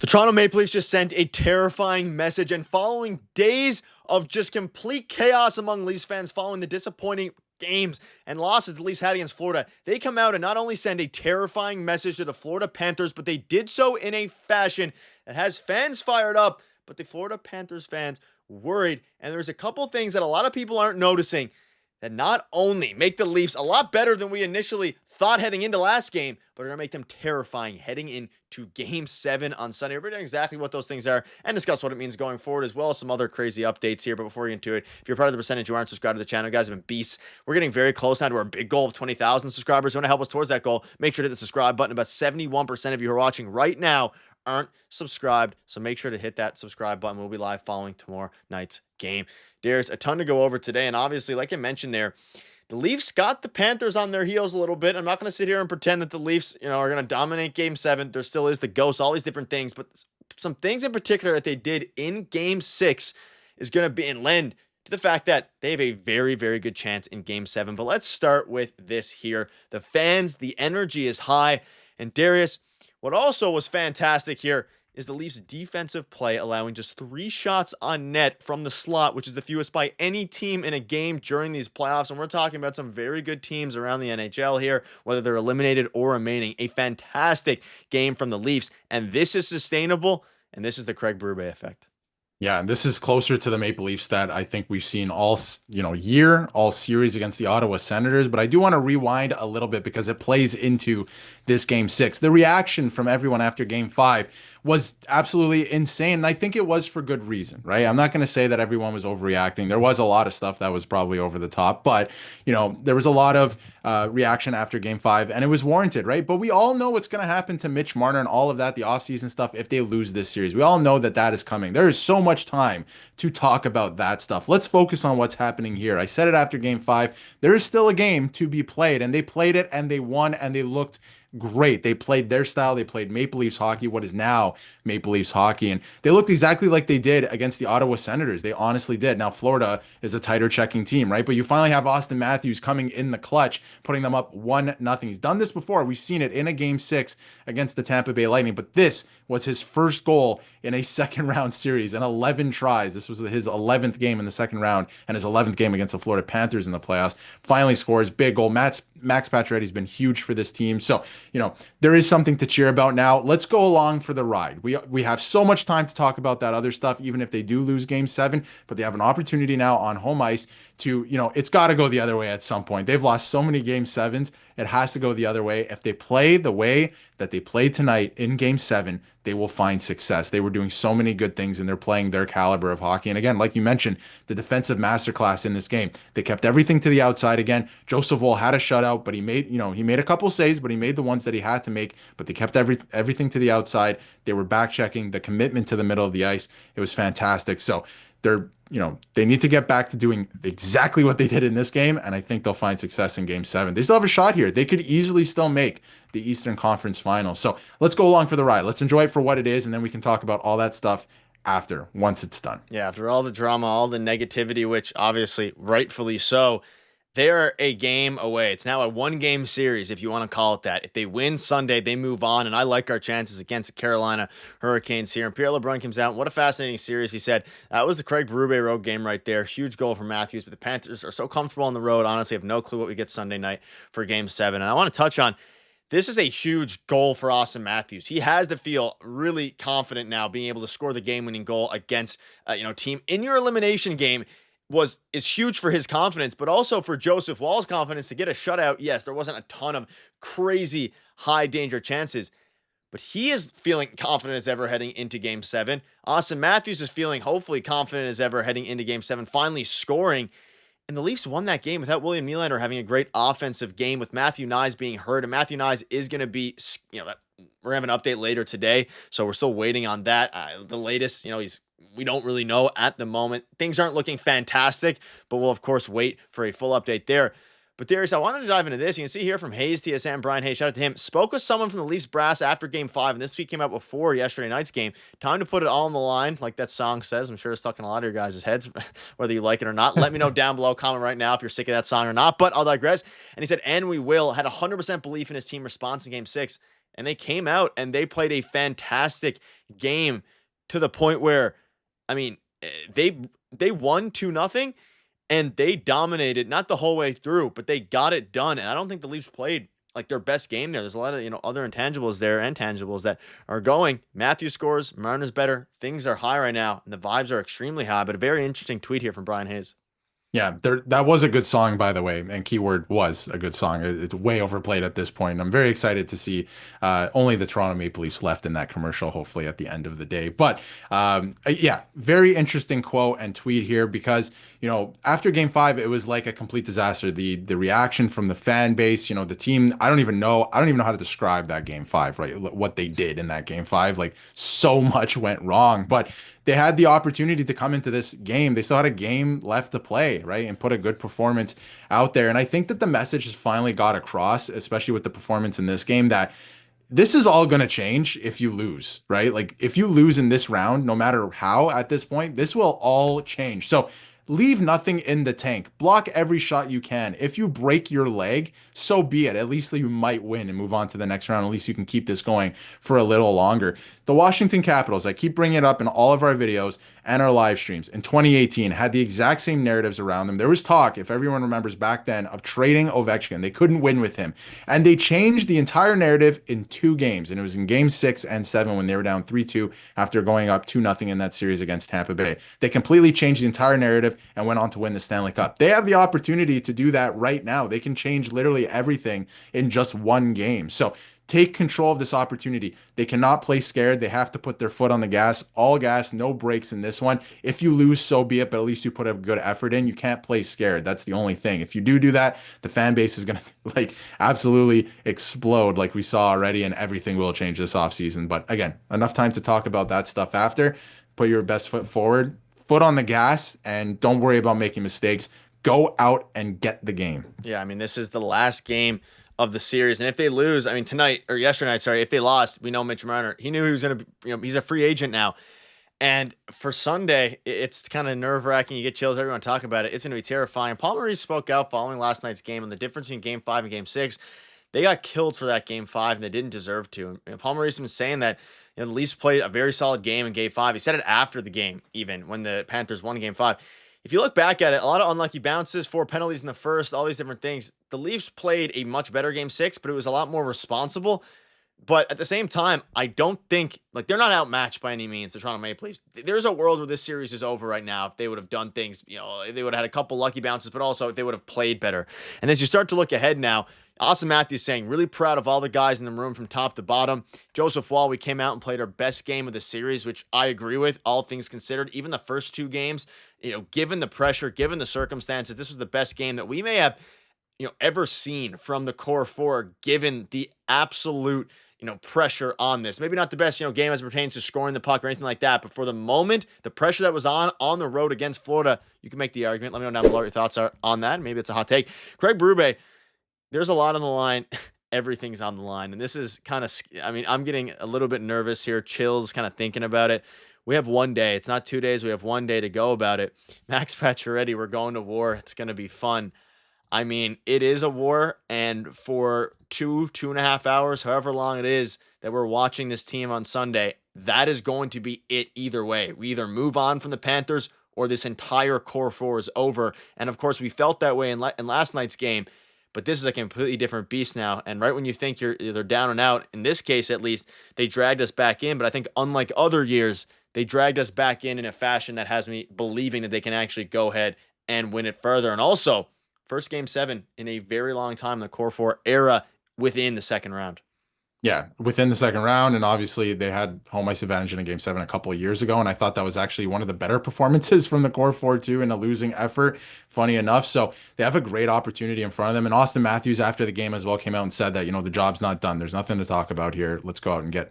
The Toronto Maple Leafs just sent a terrifying message, and following days of just complete chaos among Leafs fans following the disappointing games and losses the Leafs had against Florida, they come out and not only send a terrifying message to the Florida Panthers, but they did so in a fashion that has fans fired up, but the Florida Panthers fans worried. And there's a couple things that a lot of people aren't noticing that not only make the Leafs a lot better than we initially thought heading into last game, but are going to make them terrifying heading into Game 7 on Sunday. We're going to know exactly what those things are and discuss what it means going forward, as well as some other crazy updates here. But before we get into it, if you're part of the percentage who aren't subscribed to the channel, you guys have been beasts. We're getting very close now to our big goal of 20,000 subscribers. You want to help us towards that goal, make sure to hit the subscribe button. About 71% of you who are watching right now aren't subscribed, so make sure to hit that subscribe button. We'll be live following tomorrow night's game. There's a ton to go over today, and obviously, like I mentioned there, the Leafs got the Panthers on their heels a little bit. I'm not going to sit here and pretend that the Leafs, are going to dominate Game 7. There still is the ghost, all these different things, but some things in particular that they did in Game 6 is going to be and lend to the fact that they have a very, very good chance in Game 7. But let's start with this here. The fans, the energy is high, and Darius, what also was fantastic here is the Leafs' defensive play, allowing just 3 shots on net from the slot, which is the fewest by any team in a game during these playoffs. And we're talking about some very good teams around the NHL here, whether they're eliminated or remaining. A fantastic game from the Leafs, and this is sustainable, and this is the Craig Berube effect. Yeah, and this is closer to the Maple Leafs that I think we've seen all, year, all series against the Ottawa Senators. But I do want to rewind a little bit because it plays into this Game 6. The reaction from everyone after Game 5 was absolutely insane. And I think it was for good reason, right? I'm not going to say that everyone was overreacting. There was a lot of stuff that was probably over the top, but, there was a lot of reaction after Game 5, and it was warranted, right? But we all know what's going to happen to Mitch Marner and all of that, the offseason stuff, if they lose this series. We all know that that is coming. There is so much time to talk about that stuff. Let's focus on what's happening here. I said it after Game 5. There is still a game to be played, and they played it, and they won, and they looked great. They played their style. They played Maple Leafs hockey, what is now Maple Leafs hockey, and they looked exactly like they did against the Ottawa Senators. They honestly did. Now, Florida is a tighter checking team, right? But you finally have Austin Matthews coming in the clutch, putting them up 1-0. He's done this before. We've seen it in a Game 6 against the Tampa Bay Lightning, but this was his first goal in a second round series in 11 tries. This was his 11th game in the second round and his 11th game against the Florida Panthers in the playoffs. Finally scores big goal. Max Pacioretty's been huge for this team. So, there is something to cheer about now. Let's go along for the ride. We have so much time to talk about that other stuff, even if they do lose Game 7, but they have an opportunity now on home ice to, it's got to go the other way at some point. They've lost so many Game 7s. It has to go the other way. If they play the way that they played tonight in Game 7, they will find success. They were doing so many good things, and they're playing their caliber of hockey. And again, like you mentioned, the defensive masterclass in this game. They kept everything to the outside. Again, Joseph Woll had a shutout, but he made a couple saves, but he made the ones that he had to make. But they kept everything to the outside. They were back checking the commitment to the middle of the ice. It was fantastic. So they need to get back to doing exactly what they did in this game, and I think they'll find success in Game 7. They still have a shot here. They could easily still make the Eastern Conference Finals. So let's go along for the ride. Let's enjoy it for what it is, and then we can talk about all that stuff once it's done. Yeah, after all the drama, all the negativity, which obviously rightfully so, they are a game away. It's now a 1-game series, if you want to call it that. If they win Sunday, they move on, and I like our chances against the Carolina Hurricanes here. And Pierre LeBrun comes out. What a fascinating series, he said. That was the Craig Berube road game right there. Huge goal for Matthews, but the Panthers are so comfortable on the road. Honestly, I have no clue what we get Sunday night for Game 7. And I want to touch on, this is a huge goal for Austin Matthews. He has to feel really confident now being able to score the game-winning goal against team in your elimination game is huge for his confidence, but also for Joseph Woll's confidence to get a shutout. Yes, there wasn't a ton of crazy high danger chances, but he is feeling confident as ever heading into Game 7. Austin Matthews is feeling hopefully confident as ever heading into Game 7, finally scoring. And the Leafs won that game without William Nylander having a great offensive game, with Matthew Knies being hurt. And Matthew Knies is going to be, we're going to have an update later today, so we're still waiting on that. The latest, we don't really know at the moment. Things aren't looking fantastic, but we'll, of course, wait for a full update there. But Darius, I wanted to dive into this. You can see here from Hayes TSM, Brian Hayes, shout out to him, spoke with someone from the Leafs brass after Game 5, and this tweet came out before yesterday night's game. Time to put it all on the line, like that song says. I'm sure it's stuck in a lot of your guys' heads, whether you like it or not. Let me know down below, comment right now if you're sick of that song or not, but I'll digress. And he said, and we will, had 100% belief in his team response in Game 6. And they came out and they played a fantastic game to the point where, I mean, they won 2-0 and they dominated not the whole way through, but they got it done. And I don't think the Leafs played like their best game there. There's a lot of, other intangibles there and tangibles that are going. Matthew scores, Marner's better. Things are high right now, and the vibes are extremely high. But a very interesting tweet here from Brian Hayes. Yeah, that was a good song, by the way, and keyword was a good song. It's way overplayed at this point. I'm very excited to see only the Toronto Maple Leafs left in that commercial, hopefully at the end of the day. But yeah, very interesting quote and tweet here because, after Game 5, it was like a complete disaster. The reaction from the fan base, the team, I don't even know how to describe that Game 5, right? What they did in that Game 5, like so much went wrong, but they had the opportunity to come into this game. They still had a game left to play, right? And put a good performance out there. And I think that the message has finally got across, especially with the performance in this game, that this is all going to change if you lose, right? Like if you lose in this round, no matter how at this point, this will all change. So leave nothing in the tank. Block every shot you can. If you break your leg, so be it. At least you might win and move on to the next round. At least you can keep this going for a little longer. The Washington Capitals, I keep bringing it up in all of our videos and our live streams, in 2018 had the exact same narratives around them. There was talk, if everyone remembers back then, of trading Ovechkin. They couldn't win with him. And they changed the entire narrative in 2 games. And it was in Game 6 and 7 when they were down 3-2 after going up 2-0 in that series against Tampa Bay. They completely changed the entire narrative and went on to win the Stanley Cup. They have the opportunity to do that right now. They can change literally everything in just 1 game. So take control of this opportunity. They cannot play scared. They have to put their foot on the gas, all gas, no breaks in this one. If you lose, so be it, but at least you put a good effort in. You can't play scared. That's the only thing. If you do that, the fan base is going to absolutely explode like we saw already, and everything will change this offseason. But again, enough time to talk about that stuff after. Put your best foot forward, foot on the gas, and don't worry about making mistakes. Go out and get the game. Yeah, I mean, this is the last game of the series. And if they lose, I mean, yesterday night, if they lost, we know Mitch Marner, he knew he was going to, he's a free agent now. And for Sunday, it's kind of nerve-wracking. You get chills. Everyone talk about it. It's going to be terrifying. Paul Maurice spoke out following last night's game on the difference between Game 5 and Game 6. They got killed for that Game 5, and they didn't deserve to. And Paul Maurice has been saying that the Leafs played a very solid game in Game 5. He said it after the game, even, when the Panthers won Game 5. If you look back at it, a lot of unlucky bounces, 4 penalties in the first, all these different things. The Leafs played a much better Game 6, but it was a lot more responsible. But at the same time, I don't think, they're not outmatched by any means, the Toronto Maple Leafs. There's a world where this series is over right now if they would have done things, if they would have had a couple lucky bounces, but also if they would have played better. And as you start to look ahead now, Austin Matthews saying, really proud of all the guys in the room from top to bottom. Joseph Wall, we came out and played our best game of the series, which I agree with, all things considered. Even the first 2 games, given the pressure, given the circumstances, this was the best game that we may have, ever seen from the core 4, given the absolute, pressure on this. Maybe not the best, game as it pertains to scoring the puck or anything like that, but for the moment, the pressure that was on the road against Florida, you can make the argument. Let me know down below what your thoughts are on that. Maybe it's a hot take. Craig Berube, there's a lot on the line. Everything's on the line. And this is kind of, I'm getting a little bit nervous here. Chills kind of thinking about it. We have 1 day. It's not 2 days. We have 1 day to go about it. Max Pacioretty, we're going to war. It's going to be fun. I mean, it is a war. And for 2.5 hours, however long it is that we're watching this team on Sunday, that is going to be it either way. We either move on from the Panthers or this entire core 4 is over. And of course, we felt that way in last night's game. But this is a completely different beast now. And right when you think they're down and out, in this case at least, they dragged us back in. But I think unlike other years, they dragged us back in a fashion that has me believing that they can actually go ahead and win it further. And also, first Game 7 in a very long time in the Core 4 era within the second round. Yeah, within the second round, and obviously they had home ice advantage in a Game 7 a couple of years ago, and I thought that was actually one of the better performances from the Core 4-2 in a losing effort, funny enough. So they have a great opportunity in front of them, and Austin Matthews after the game as well came out and said that, the job's not done. There's nothing to talk about here. Let's go out and get,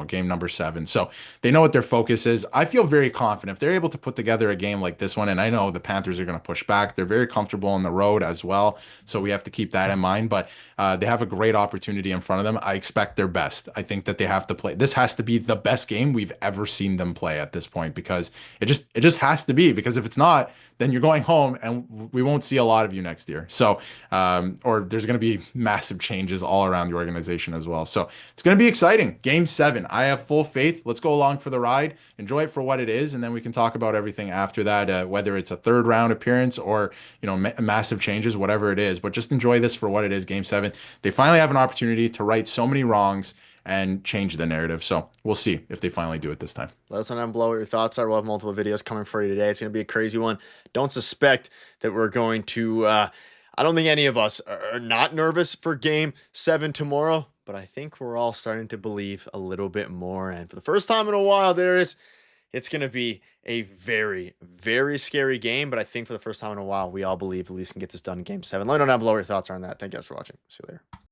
game number 7. So they know what their focus is. I feel very confident if they're able to put together a game like this one, and I know the Panthers are going to push back. They're very comfortable on the road as well, so we have to keep that in mind, but they have a great opportunity in front of them. I expect expect their best. I think that they have to play. This has to be the best game we've ever seen them play at this point, because it just has to be, because if it's not, then you're going home and we won't see a lot of you next year. So, or there's going to be massive changes all around the organization as well. So it's going to be exciting. Game 7. I have full faith. Let's go along for the ride, enjoy it for what it is, and then we can talk about everything after that, whether it's a third round appearance or, massive changes, whatever it is. But just enjoy this for what it is. Game 7. They finally have an opportunity to right so many wrongs and change the narrative. So we'll see if they finally do it this time. Let us know down below what your thoughts are. We'll have multiple videos coming for you today. It's going to be a crazy one. Don't suspect that we're going to, I don't think any of us are not nervous for game 7 tomorrow, but I think we're all starting to believe a little bit more. And for the first time in a while, it's going to be a very, very scary game. But I think for the first time in a while, we all believe the Leafs can get this done in game 7. Let me know down below what your thoughts are on that. Thank you guys for watching. See you later.